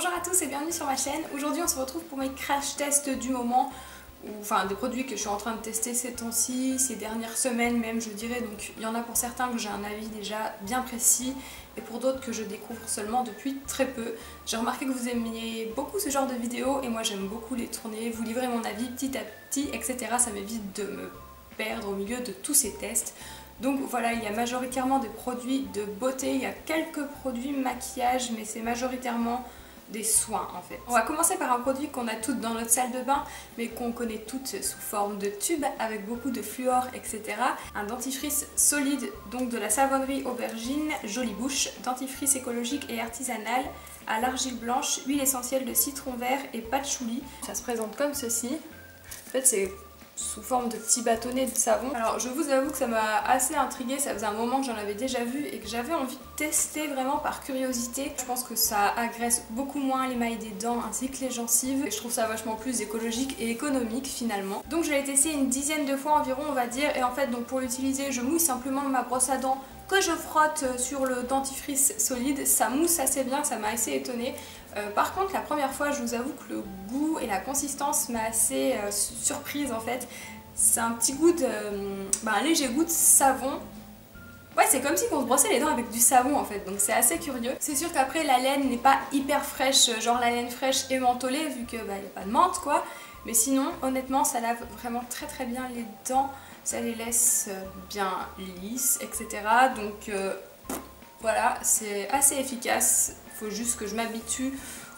Bonjour à tous et bienvenue sur ma chaîne. Aujourd'hui on se retrouve pour mes crash tests du moment, enfin des produits que je suis en train de tester ces temps-ci, ces dernières semaines même je dirais. Donc il y en a pour certains que j'ai un avis déjà bien précis et pour d'autres que je découvre seulement depuis très peu. J'ai remarqué que vous aimiez beaucoup ce genre de vidéos et moi j'aime beaucoup les tourner, vous livrer mon avis petit à petit, etc. Ça m'évite de me perdre au milieu de tous ces tests. Donc voilà, il y a majoritairement des produits de beauté, il y a quelques produits maquillage, mais c'est majoritairement des soins en fait. On va commencer par un produit qu'on a toutes dans notre salle de bain, mais qu'on connaît toutes sous forme de tube avec beaucoup de fluor, etc. Un dentifrice solide, donc de la savonnerie Aubergine, Jolie Bouche, dentifrice écologique et artisanal, à l'argile blanche, huile essentielle de citron vert et patchouli. Ça se présente comme ceci. En fait c'est sous forme de petits bâtonnets de savon. Alors je vous avoue que ça m'a assez intriguée, ça faisait un moment que j'en avais déjà vu et que j'avais envie de tester vraiment par curiosité. Je pense que ça agresse beaucoup moins l'émail des dents ainsi que les gencives et je trouve ça vachement plus écologique et économique finalement. Donc je l'ai testé une dizaine de fois environ on va dire, et en fait donc pour l'utiliser je mouille simplement ma brosse à dents que je frotte sur le dentifrice solide, ça mousse assez bien, ça m'a assez étonnée. Par contre la première fois je vous avoue que le goût et la consistance m'a assez surprise en fait. C'est un petit goût de... un léger goût de savon. Ouais, c'est comme si on se brossait les dents avec du savon en fait, donc c'est assez curieux. C'est sûr qu'après la laine n'est pas hyper fraîche, genre la laine fraîche et mentholée vu que y a pas de menthe quoi. Mais sinon honnêtement ça lave vraiment très bien les dents, ça les laisse bien lisses, etc. Donc voilà, c'est assez efficace, il faut juste que je m'habitue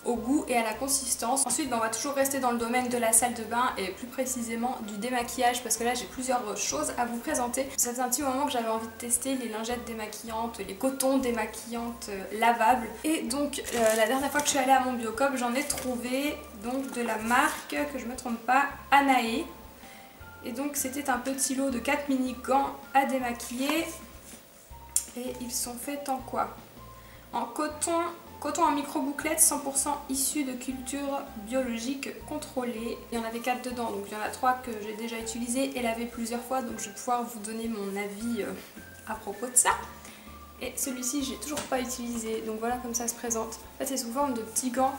au goût et à la consistance. Ensuite on va toujours rester dans le domaine de la salle de bain et plus précisément du démaquillage parce que là j'ai plusieurs choses à vous présenter. Ça fait un petit moment que j'avais envie de tester les lingettes démaquillantes, les cotons démaquillantes lavables et donc la dernière fois que je suis allée à mon Biocop j'en ai trouvé donc de la marque, que je me trompe pas, Anae. Et donc c'était un petit lot de 4 mini gants à démaquiller et ils sont faits en quoi? En coton en micro-bouclette 100% issu de culture biologique contrôlée. Il y en avait 4 dedans, donc il y en a 3 que j'ai déjà utilisés et lavé plusieurs fois, donc je vais pouvoir vous donner mon avis à propos de ça. Et celui-ci j'ai toujours pas utilisé, donc voilà comme ça se présente. En fait c'est sous forme de petits gants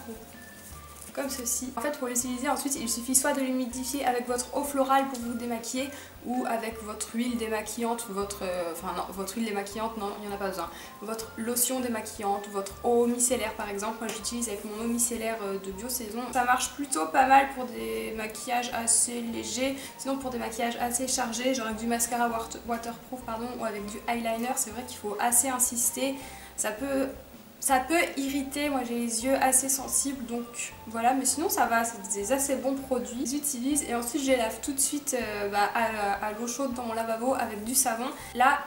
comme ceci. En fait pour l'utiliser ensuite il suffit soit de l'humidifier avec votre eau florale pour vous démaquiller ou avec votre huile démaquillante, votre huile démaquillante non il n'y en a pas besoin, votre lotion démaquillante ou votre eau micellaire par exemple. Moi j'utilise avec mon eau micellaire de Biosaison. Ça marche plutôt pas mal pour des maquillages assez légers, sinon pour des maquillages assez chargés genre avec du mascara waterproof pardon, ou avec du eyeliner c'est vrai qu'il faut assez insister, ça peut irriter, moi j'ai les yeux assez sensibles donc voilà, mais sinon ça va, c'est des assez bons produits. J'utilise et ensuite je les lave tout de suite à l'eau chaude dans mon lavabo avec du savon. Là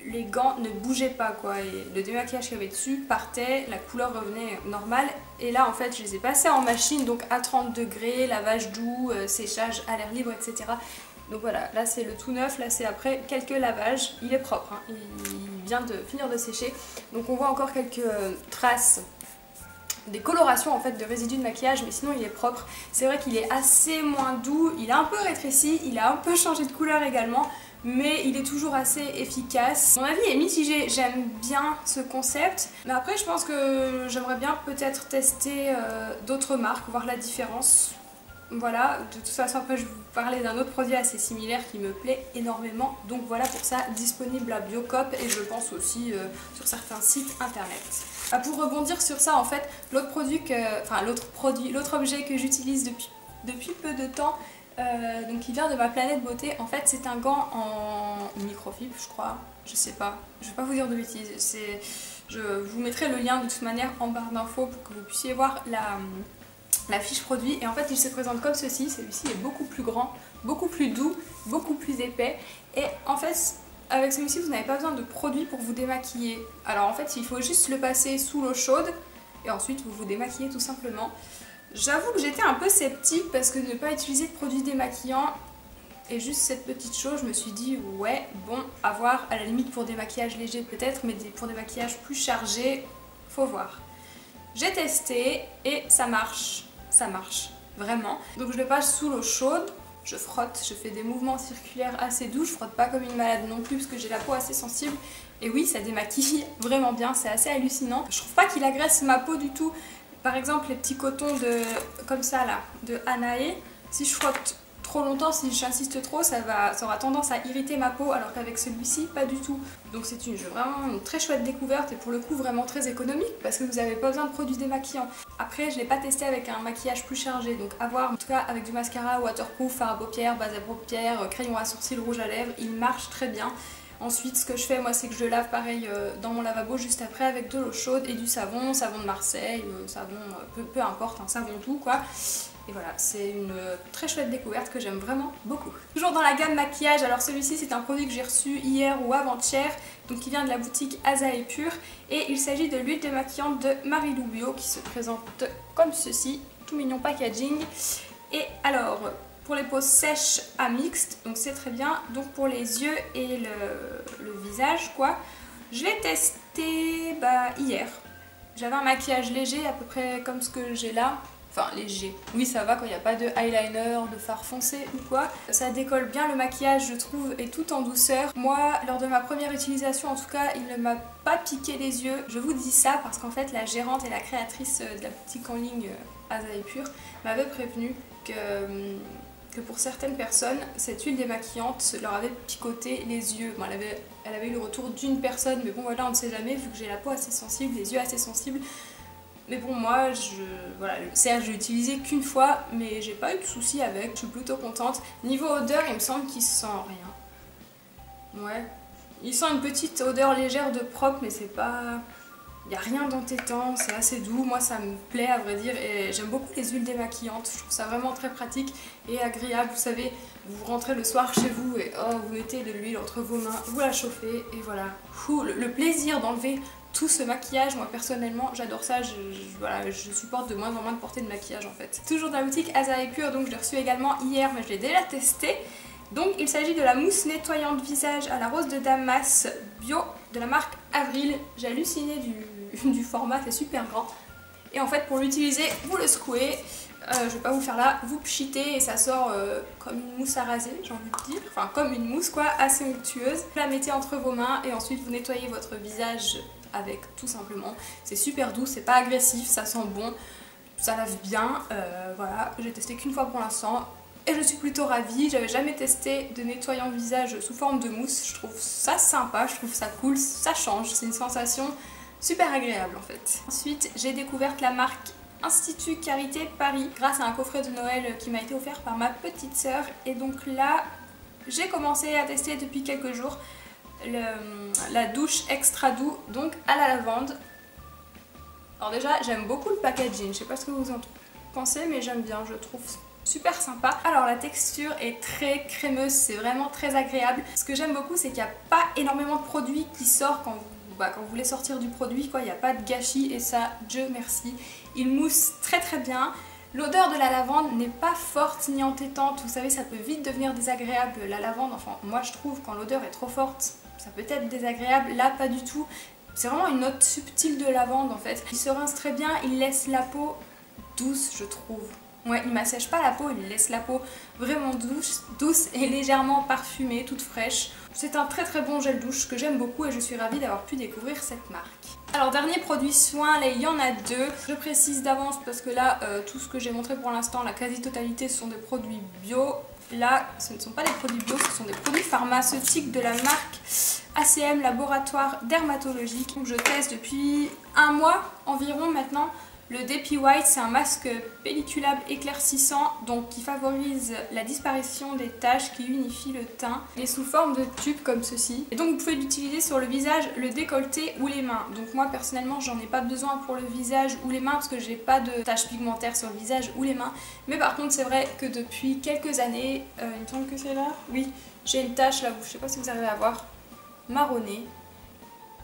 les gants ne bougeaient pas quoi, et le démaquillage qu'il y avait dessus partait, la couleur revenait normale et là en fait je les ai passés en machine donc à 30 degrés, lavage doux, séchage à l'air libre etc. Donc voilà, là c'est le tout neuf, là c'est après quelques lavages, il est propre, hein. Il vient de finir de sécher. Donc on voit encore quelques traces, des colorations en fait de résidus de maquillage, mais sinon il est propre. C'est vrai qu'il est assez moins doux, il a un peu rétréci, il a un peu changé de couleur également, mais il est toujours assez efficace. Mon avis est mitigé, j'aime bien ce concept, mais après je pense que j'aimerais bien peut-être tester d'autres marques, voir la différence. Voilà, de toute façon après je vais vous parler d'un autre produit assez similaire qui me plaît énormément. Donc voilà pour ça, disponible à Biocop et je pense aussi sur certains sites internet. Pour rebondir sur ça en fait, l'autre objet que j'utilise depuis peu de temps, donc qui vient de ma Planète Beauté, en fait c'est un gant en microfibre je crois, je sais pas, je vais pas vous dire de bêtises, je vous mettrai le lien de toute manière en barre d'infos pour que vous puissiez voir la fiche produit. Et en fait il se présente comme ceci, celui-ci est beaucoup plus grand, beaucoup plus doux, beaucoup plus épais et en fait avec celui-ci vous n'avez pas besoin de produit pour vous démaquiller. Alors en fait il faut juste le passer sous l'eau chaude et ensuite vous vous démaquillez tout simplement. J'avoue que j'étais un peu sceptique parce que de ne pas utiliser de produits démaquillants et juste cette petite chose, je me suis dit ouais bon à voir, à la limite pour des maquillages légers peut-être, mais pour des maquillages plus chargés faut voir. J'ai testé et ça marche vraiment. Donc je le passe sous l'eau chaude, je frotte, je fais des mouvements circulaires assez doux, je frotte pas comme une malade non plus parce que j'ai la peau assez sensible et oui ça démaquille vraiment bien, c'est assez hallucinant. Je trouve pas qu'il agresse ma peau du tout Par exemple les petits cotons comme ça là, de Anae, si je frotte trop longtemps, si j'insiste trop, ça aura tendance à irriter ma peau, alors qu'avec celui-ci, pas du tout. Donc c'est vraiment une très chouette découverte et pour le coup vraiment très économique parce que vous n'avez pas besoin de produits démaquillants. Après je ne l'ai pas testé avec un maquillage plus chargé, donc à voir, en tout cas avec du mascara waterproof, fard à paupières, base à paupières, crayon à sourcils, rouge à lèvres, il marche très bien. Ensuite ce que je fais moi c'est que je le lave pareil dans mon lavabo juste après avec de l'eau chaude et du savon de Marseille, savon peu importe, un savon tout quoi. Et voilà, c'est une très chouette découverte que j'aime vraiment beaucoup. Toujours dans la gamme maquillage, alors celui-ci c'est un produit que j'ai reçu hier ou avant-hier, donc qui vient de la boutique Azae Pur, et il s'agit de l'huile démaquillante de Marilou Bio qui se présente comme ceci, tout mignon packaging. Et alors, pour les peaux sèches à mixtes, donc c'est très bien, donc pour les yeux et le visage quoi, je l'ai testé hier. J'avais un maquillage léger à peu près comme ce que j'ai là. Enfin léger, oui ça va quand il n'y a pas de eyeliner, de fard foncé ou quoi. Ça décolle bien le maquillage je trouve et tout en douceur. Moi lors de ma première utilisation en tout cas il ne m'a pas piqué les yeux. Je vous dis ça parce qu'en fait la gérante et la créatrice de la boutique en ligne Azae Pur m'avaient prévenu que pour certaines personnes cette huile démaquillante leur avait picoté les yeux. Bon, elle avait eu le retour d'une personne mais bon voilà on ne sait jamais vu que j'ai la peau assez sensible, les yeux assez sensibles. Mais bon moi, voilà, certes j'ai utilisé qu'une fois, mais j'ai pas eu de soucis avec, je suis plutôt contente. Niveau odeur, il me semble qu'il sent rien. Ouais, il sent une petite odeur légère de propre, mais c'est pas... Il n'y a rien d'entêtant, c'est assez doux, moi ça me plaît à vrai dire, et j'aime beaucoup les huiles démaquillantes, je trouve ça vraiment très pratique et agréable. Vous savez, vous rentrez le soir chez vous et oh, vous mettez de l'huile entre vos mains, vous la chauffez et voilà. Le plaisir d'enlever tout ce maquillage, moi personnellement j'adore ça, voilà, je supporte de moins en moins de porter de maquillage en fait. Toujours dans la boutique Azae Pur, donc je l'ai reçu également hier mais je l'ai déjà testé. Donc il s'agit de la mousse nettoyante visage à la rose de Damas bio de la marque Avril. J'ai halluciné du format, c'est super grand. Et en fait pour l'utiliser, vous le secouez, je vais pas vous faire là, vous pchitez et ça sort comme une mousse à raser, j'ai envie de dire. Enfin comme une mousse quoi, assez onctueuse. Vous la mettez entre vos mains et ensuite vous nettoyez votre visage avec tout simplement. C'est super doux, c'est pas agressif, ça sent bon, ça lave bien. Voilà, j'ai testé qu'une fois pour l'instant. Et je suis plutôt ravie, j'avais jamais testé de nettoyant visage sous forme de mousse, je trouve ça sympa, je trouve ça cool, ça change, c'est une sensation super agréable en fait. Ensuite j'ai découvert la marque Institut Carité Paris grâce à un coffret de Noël qui m'a été offert par ma petite sœur. Et donc là j'ai commencé à tester depuis quelques jours la douche extra doux donc à la lavande. Alors déjà j'aime beaucoup le packaging, je sais pas ce que vous en pensez mais j'aime bien, je trouve super sympa. Alors la texture est très crémeuse, c'est vraiment très agréable. Ce que j'aime beaucoup c'est qu'il n'y a pas énormément de produits qui sortent quand vous voulez sortir du produit quoi, il n'y a pas de gâchis et ça, Dieu merci. Il mousse très très bien. L'odeur de la lavande n'est pas forte ni entêtante, vous savez ça peut vite devenir désagréable la lavande, enfin moi je trouve quand l'odeur est trop forte ça peut être désagréable, là pas du tout. C'est vraiment une note subtile de lavande en fait. Il se rince très bien, il laisse la peau douce je trouve. Ouais, il m'assèche pas la peau, il laisse la peau vraiment douce et légèrement parfumée, toute fraîche. C'est un très très bon gel douche que j'aime beaucoup et je suis ravie d'avoir pu découvrir cette marque. Alors dernier produit soin, là il y en a deux. Je précise d'avance parce que là tout ce que j'ai montré pour l'instant, la quasi-totalité ce sont des produits bio. Là ce ne sont pas des produits bio, ce sont des produits pharmaceutiques de la marque ACM Laboratoire Dermatologique. Donc je teste depuis un mois environ maintenant. Le Depi White, c'est un masque pelliculable éclaircissant donc qui favorise la disparition des taches, qui unifie le teint. Il est sous forme de tube comme ceci. Et donc vous pouvez l'utiliser sur le visage, le décolleté ou les mains. Donc moi personnellement j'en ai pas besoin pour le visage ou les mains parce que j'ai pas de taches pigmentaires sur le visage ou les mains. Mais par contre c'est vrai que depuis quelques années, il me semble que c'est là, oui, j'ai une tache là, je sais pas si vous arrivez à voir, marronnée.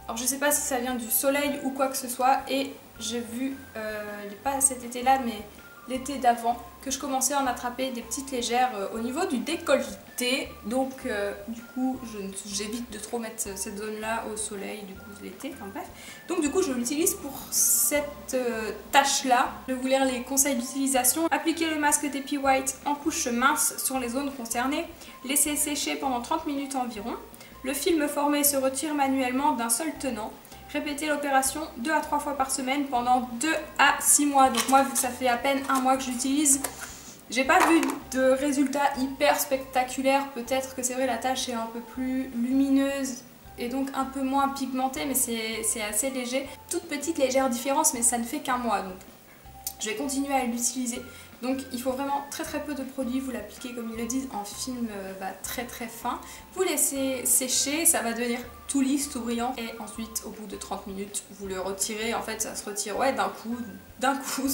Alors je sais pas si ça vient du soleil ou quoi que ce soit et j'ai vu, pas cet été là mais l'été d'avant, que je commençais à en attraper des petites légères au niveau du décolleté. Donc du coup j'évite de trop mettre cette zone là au soleil du coup l'été, enfin bref. Donc du coup je l'utilise pour cette tâche là. Je vais vous lire les conseils d'utilisation. Appliquez le masque Depi White en couche mince sur les zones concernées. Laissez sécher pendant 30 minutes environ. Le film formé se retire manuellement d'un seul tenant. répéter l'opération 2 à 3 fois par semaine pendant 2 à 6 mois. Donc moi, vu que ça fait à peine un mois que j'utilise, j'ai pas vu de résultats hyper spectaculaires. Peut-être que c'est vrai, la tache est un peu plus lumineuse et donc un peu moins pigmentée, mais c'est assez léger. Toute petite légère différence, mais ça ne fait qu'un mois, donc je vais continuer à l'utiliser. Donc il faut vraiment très peu de produits, vous l'appliquez comme ils le disent en film très fin. Vous laissez sécher, ça va devenir tout lisse, tout brillant, et ensuite au bout de 30 minutes vous le retirez. En fait ça se retire d'un coup,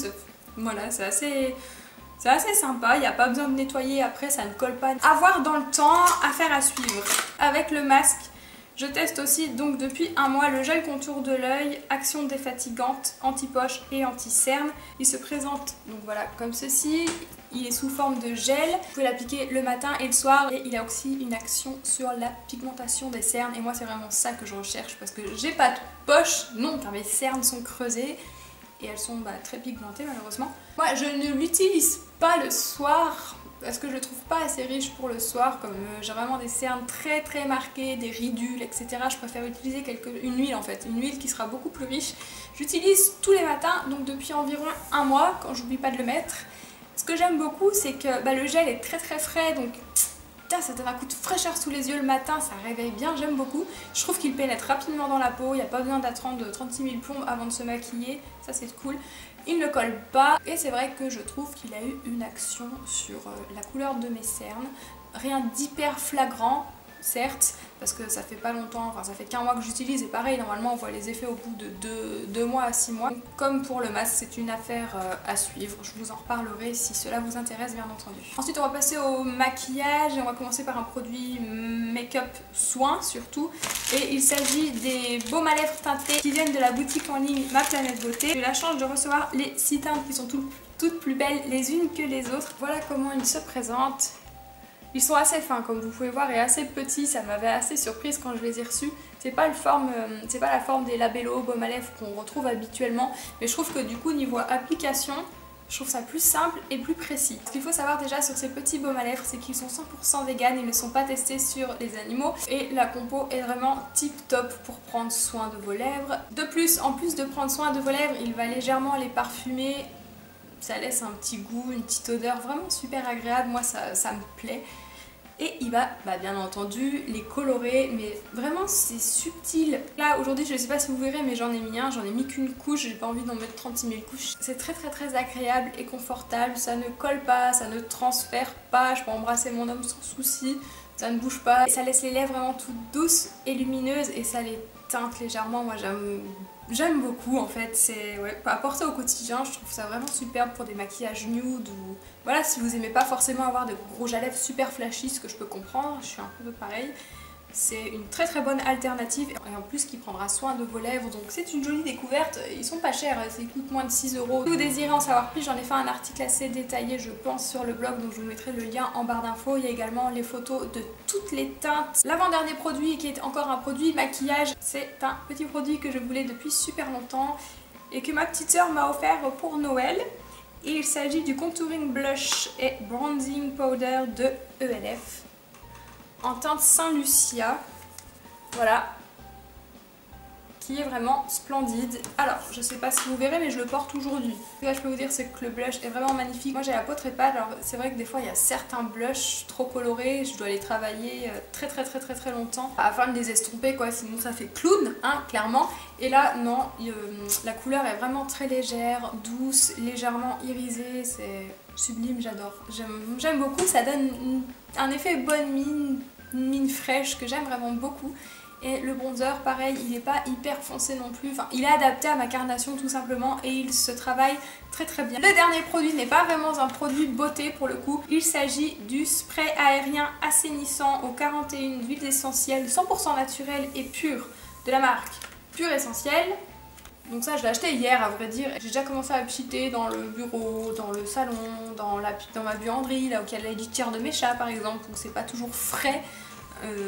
voilà, c'est assez sympa, il n'y a pas besoin de nettoyer après, ça ne colle pas. À voir dans le temps, affaire à suivre. Avec le masque, je teste aussi donc depuis un mois le gel contour de l'œil, action défatigante, anti-poche et anti-cerne. Il se présente donc voilà comme ceci, il est sous forme de gel, vous pouvez l'appliquer le matin et le soir et il a aussi une action sur la pigmentation des cernes et moi c'est vraiment ça que je recherche parce que j'ai pas de poche, non car mes cernes sont creusées et elles sont très pigmentées malheureusement. Moi je ne l'utilise pas le soir parce que je le trouve pas assez riche pour le soir, comme j'ai vraiment des cernes très marquées, des ridules, etc. Je préfère utiliser une huile en fait, une huile qui sera beaucoup plus riche. J'utilise tous les matins, donc depuis environ un mois, quand j'oublie pas de le mettre. Ce que j'aime beaucoup, c'est que le gel est très frais, donc ça donne un coup de fraîcheur sous les yeux le matin, ça réveille bien, j'aime beaucoup. Je trouve qu'il pénètre rapidement dans la peau, il n'y a pas besoin d'attendre 36 000 plombes avant de se maquiller, ça c'est cool. Il ne colle pas et c'est vrai que je trouve qu'il a eu une action sur la couleur de mes cernes. Rien d'hyper flagrant, certes, parce que ça fait pas longtemps, enfin ça fait qu'un mois que j'utilise et pareil, normalement on voit les effets au bout de 2 mois à 6 mois. Donc, comme pour le masque, c'est une affaire à suivre, je vous en reparlerai si cela vous intéresse bien entendu. Ensuite on va passer au maquillage et on va commencer par un produit make-up soin surtout. Et il s'agit des baumes à lèvres teintés qui viennent de la boutique en ligne Ma Planète Beauté. J'ai eu la chance de recevoir les 6 teintes qui sont toutes plus belles les unes que les autres. Voilà comment ils se présentent. Ils sont assez fins comme vous pouvez voir et assez petits, ça m'avait assez surprise quand je les ai reçus. C'est pas la forme des labello baume à lèvres qu'on retrouve habituellement, mais je trouve que du coup niveau application, je trouve ça plus simple et plus précis. Ce qu'il faut savoir déjà sur ces petits baumes à lèvres, c'est qu'ils sont 100% vegan, ils ne sont pas testés sur les animaux et la compo est vraiment tip top pour prendre soin de vos lèvres. De plus, en plus de prendre soin de vos lèvres, il va légèrement les parfumer. Ça laisse un petit goût, une petite odeur vraiment super agréable, moi ça me plaît. Et il va bien entendu les colorer, mais vraiment c'est subtil. Là aujourd'hui je ne sais pas si vous verrez mais j'en ai mis qu'une couche, j'ai pas envie d'en mettre 36 000 couches. C'est très agréable et confortable, ça ne colle pas, ça ne transfère pas, je peux embrasser mon homme sans souci, ça ne bouge pas. Et ça laisse les lèvres vraiment toutes douces et lumineuses et ça les teinte légèrement, moi j'aime beaucoup en fait, c'est à porter au quotidien, je trouve ça vraiment superbe pour des maquillages nude ou voilà, si vous aimez pas forcément avoir de rouge à lèvres super flashy, ce que je peux comprendre, je suis un peu pareil. C'est une très bonne alternative et en plus qui prendra soin de vos lèvres, donc c'est une jolie découverte. Ils sont pas chers, ils coûtent moins de 6 €. Si vous désirez en savoir plus, j'en ai fait un article assez détaillé je pense sur le blog, donc je vous mettrai le lien en barre d'infos. Il y a également les photos de toutes les teintes. L'avant-dernier produit qui est encore un produit maquillage, c'est un petit produit que je voulais depuis super longtemps et que ma petite soeur m'a offert pour Noël. Et il s'agit du Contouring Blush et Bronzing Powder de ELF en teinte Saint Lucia, voilà, qui est vraiment splendide. Alors, je sais pas si vous verrez, mais je le porte aujourd'hui. Ce que je peux vous dire, c'est que le blush est vraiment magnifique. Moi, j'ai la peau très pâle, alors c'est vrai que des fois, il y a certains blushs trop colorés, je dois les travailler très longtemps afin de les estomper, quoi, sinon ça fait clown, hein, clairement. Et là, non, la couleur est vraiment très légère, douce, légèrement irisée, c'est sublime, j'adore. J'aime beaucoup, ça donne un effet bonne mine, une mine fraîche que j'aime vraiment beaucoup. Et le bronzer, pareil, il n'est pas hyper foncé non plus, enfin il est adapté à ma carnation tout simplement et il se travaille très bien. Le dernier produit n'est pas vraiment un produit beauté pour le coup, il s'agit du spray aérien assainissant aux 41 huiles essentielles 100% naturelles et pures de la marque Pure Essentielle. Donc ça je l'ai acheté hier à vrai dire, j'ai déjà commencé à pchiter dans le bureau, dans le salon, dans ma buanderie, là où il y a la litière de mes chats par exemple, où c'est pas toujours frais.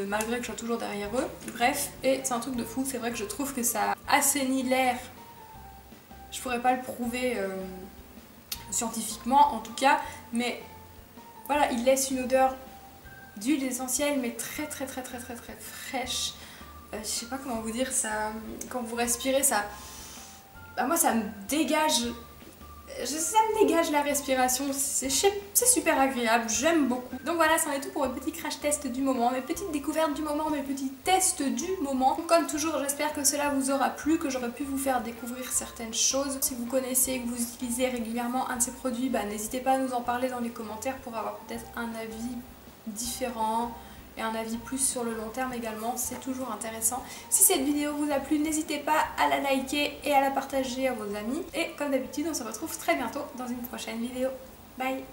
Malgré que je sois toujours derrière eux, bref, et c'est un truc de fou, c'est vrai que je trouve que ça assainit l'air, je pourrais pas le prouver scientifiquement en tout cas, mais voilà, il laisse une odeur d'huile essentielle mais très fraîche, je sais pas comment vous dire, ça, quand vous respirez, ça, bah moi ça me dégage, ça me dégage la respiration, c'est super agréable, j'aime beaucoup. Donc voilà, c'en est tout pour mes petits crash tests du moment, mes petites découvertes du moment, mes petits tests du moment. Comme toujours, j'espère que cela vous aura plu, que j'aurais pu vous faire découvrir certaines choses. Si vous connaissez, que vous utilisez régulièrement un de ces produits, bah, n'hésitez pas à nous en parler dans les commentaires pour avoir peut-être un avis différent et un avis plus sur le long terme également, c'est toujours intéressant. Si cette vidéo vous a plu, n'hésitez pas à la liker et à la partager à vos amis. Et comme d'habitude, on se retrouve très bientôt dans une prochaine vidéo. Bye!